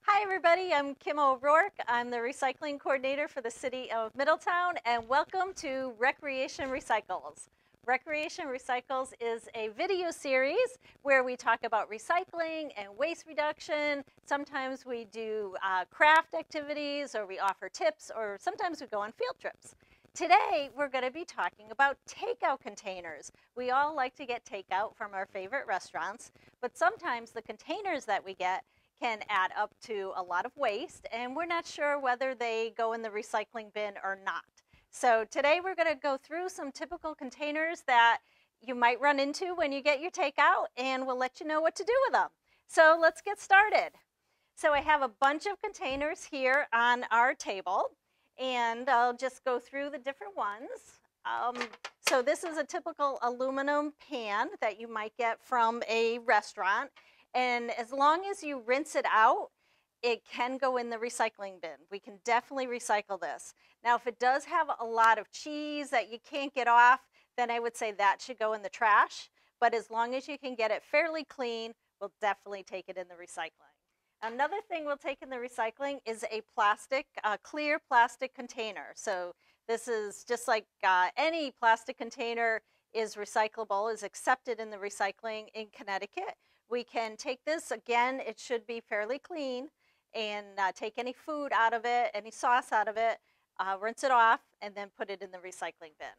Hi everybody, I'm Kim O'Rourke. I'm the recycling coordinator for the city of Middletown, and welcome to Recreation Recycles. Recreation Recycles is a video series where we talk about recycling and waste reduction. Sometimes we do craft activities, or we offer tips, or sometimes we go on field trips. Today, we're going to be talking about takeout containers. We all like to get takeout from our favorite restaurants, but sometimes the containers that we get can add up to a lot of waste, and we're not sure whether they go in the recycling bin or not. So today we're going to go through some typical containers that you might run into when you get your takeout, and we'll let you know what to do with them. So let's get started. So I have a bunch of containers here on our table, and I'll just go through the different ones. So this is a typical aluminum pan that you might get from a restaurant. And as long as you rinse it out, it can go in the recycling bin. We can definitely recycle this. Now, if it does have a lot of cheese that you can't get off, then I would say that should go in the trash. But as long as you can get it fairly clean, we'll definitely take it in the recycling. Another thing we'll take in the recycling is a clear plastic container. So this is just like any plastic container is recyclable, is accepted in the recycling in Connecticut. We can take this, again, it should be fairly clean, and take any food out of it, any sauce out of it, rinse it off, and then put it in the recycling bin.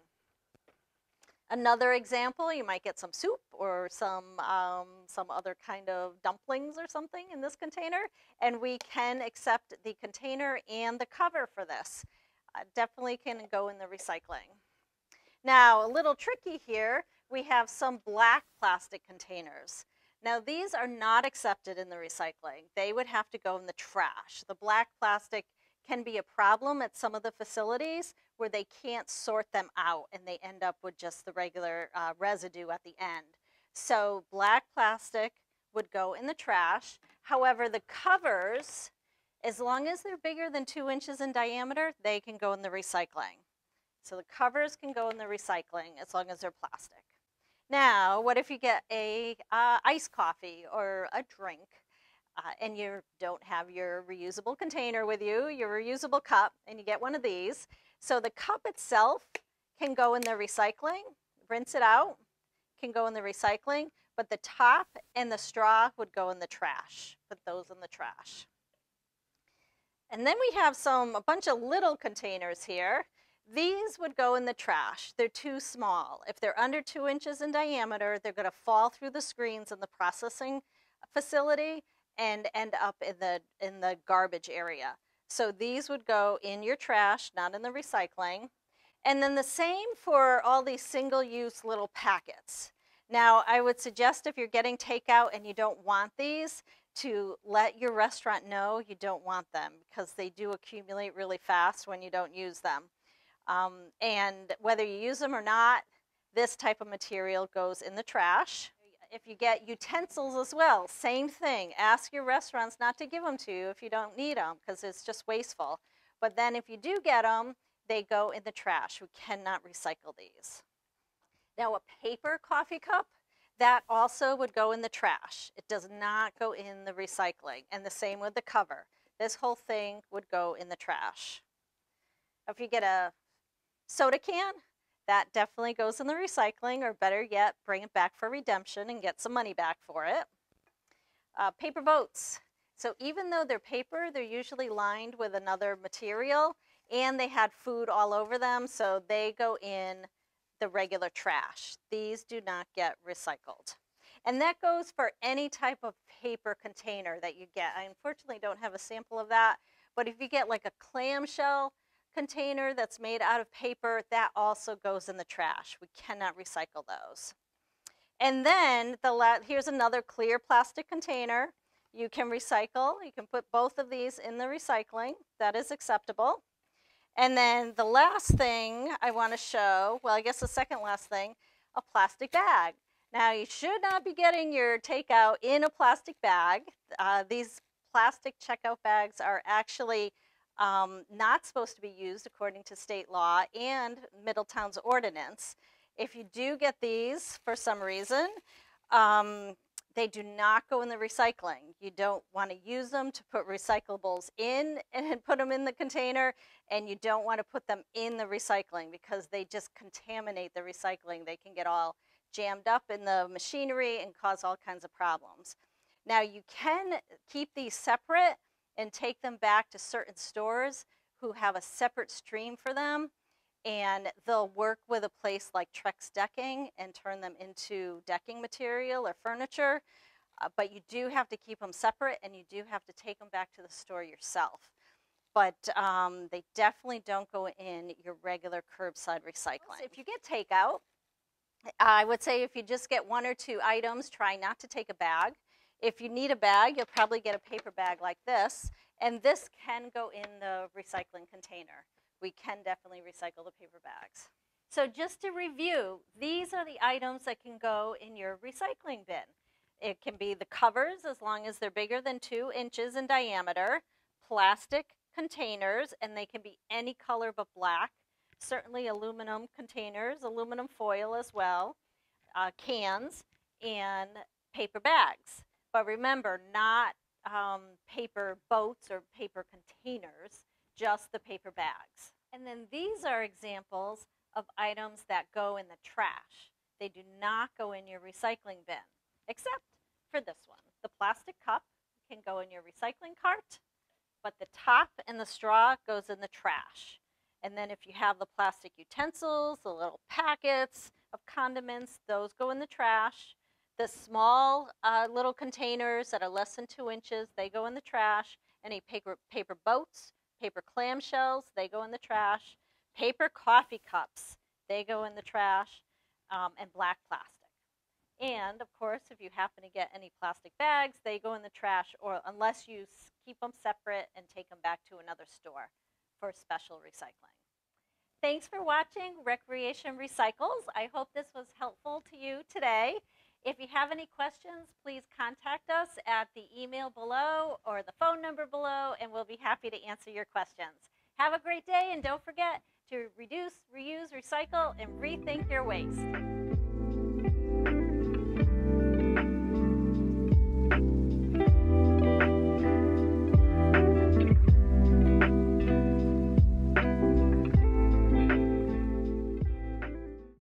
Another example, you might get some soup or some other kind of dumplings or something in this container, and we can accept the container and the cover for this. Definitely can go in the recycling. Now, a little tricky here, we have some black plastic containers. Now, these are not accepted in the recycling. They would have to go in the trash. The black plastic can be a problem at some of the facilities where they can't sort them out and they end up with just the regular residue at the end. So black plastic would go in the trash. However, the covers, as long as they're bigger than 2 inches in diameter, they can go in the recycling. So the covers can go in the recycling as long as they're plastic. Now, what if you get a iced coffee or a drink and you don't have your reusable container with you, your reusable cup, and you get one of these? So the cup itself can go in the recycling, rinse it out, can go in the recycling, but the top and the straw would go in the trash. Put those in the trash. And then we have a bunch of little containers here. These would go in the trash. They're too small. If they're under 2 inches in diameter, they're going to fall through the screens in the processing facility and end up in the garbage area. So these would go in your trash, not in the recycling. And then the same for all these single-use little packets. Now, I would suggest if you're getting takeout and you don't want these, to let your restaurant know you don't want them, because they do accumulate really fast when you don't use them. And whether you use them or not, this type of material goes in the trash. If you get utensils as well, same thing. Ask your restaurants not to give them to you if you don't need them, because it's just wasteful. But then if you do get them, they go in the trash. We cannot recycle these. Now, a paper coffee cup, that also would go in the trash. It does not go in the recycling. And the same with the cover. This whole thing would go in the trash. If you get a soda can, that definitely goes in the recycling, or better yet, bring it back for redemption and get some money back for it. Paper boats. So even though they're paper, they're usually lined with another material, and they had food all over them, so they go in the regular trash. These do not get recycled. And that goes for any type of paper container that you get. I unfortunately don't have a sample of that, but if you get like a clamshell container that's made out of paper, that also goes in the trash. We cannot recycle those. And then here's another clear plastic container. You can recycle. You can put both of these in the recycling. That is acceptable. And then the last thing I want to show, well, I guess the second last thing, a plastic bag. Now, you should not be getting your takeout in a plastic bag. These plastic checkout bags are actually not supposed to be used according to state law and Middletown's ordinance. If you do get these for some reason, They do not go in the recycling. You don't want to use them to put recyclables in and put them in the container, and you don't want to put them in the recycling because they just contaminate the recycling. They can get all jammed up in the machinery and cause all kinds of problems. Now, you can keep these separate and take them back to certain stores who have a separate stream for them, and they'll work with a place like Trex Decking and turn them into decking material or furniture. But you do have to keep them separate, and you do have to take them back to the store yourself. But they definitely don't go in your regular curbside recycling. If you get takeout, I would say if you just get 1 or 2 items, try not to take a bag. If you need a bag, you'll probably get a paper bag like this, and this can go in the recycling container. We can definitely recycle the paper bags. So just to review, these are the items that can go in your recycling bin. It can be the covers, as long as they're bigger than 2 inches in diameter, plastic containers, and they can be any color but black, certainly aluminum containers, aluminum foil as well, cans, and paper bags. But remember, not paper boats or paper containers, just the paper bags. And then these are examples of items that go in the trash. They do not go in your recycling bin, except for this one. The plastic cup can go in your recycling cart, but the top and the straw goes in the trash. And then if you have the plastic utensils, the little packets of condiments, those go in the trash. The small little containers that are less than 2 inches, they go in the trash. Any paper boats, paper clamshells, they go in the trash. Paper coffee cups, they go in the trash, and black plastic. And of course, if you happen to get any plastic bags, they go in the trash, or unless you keep them separate and take them back to another store for special recycling. Thanks for watching Recreation Recycles. I hope this was helpful to you today. If you have any questions, please contact us at the email below or the phone number below, and we'll be happy to answer your questions. Have a great day, and don't forget to reduce, reuse, recycle, and rethink your waste.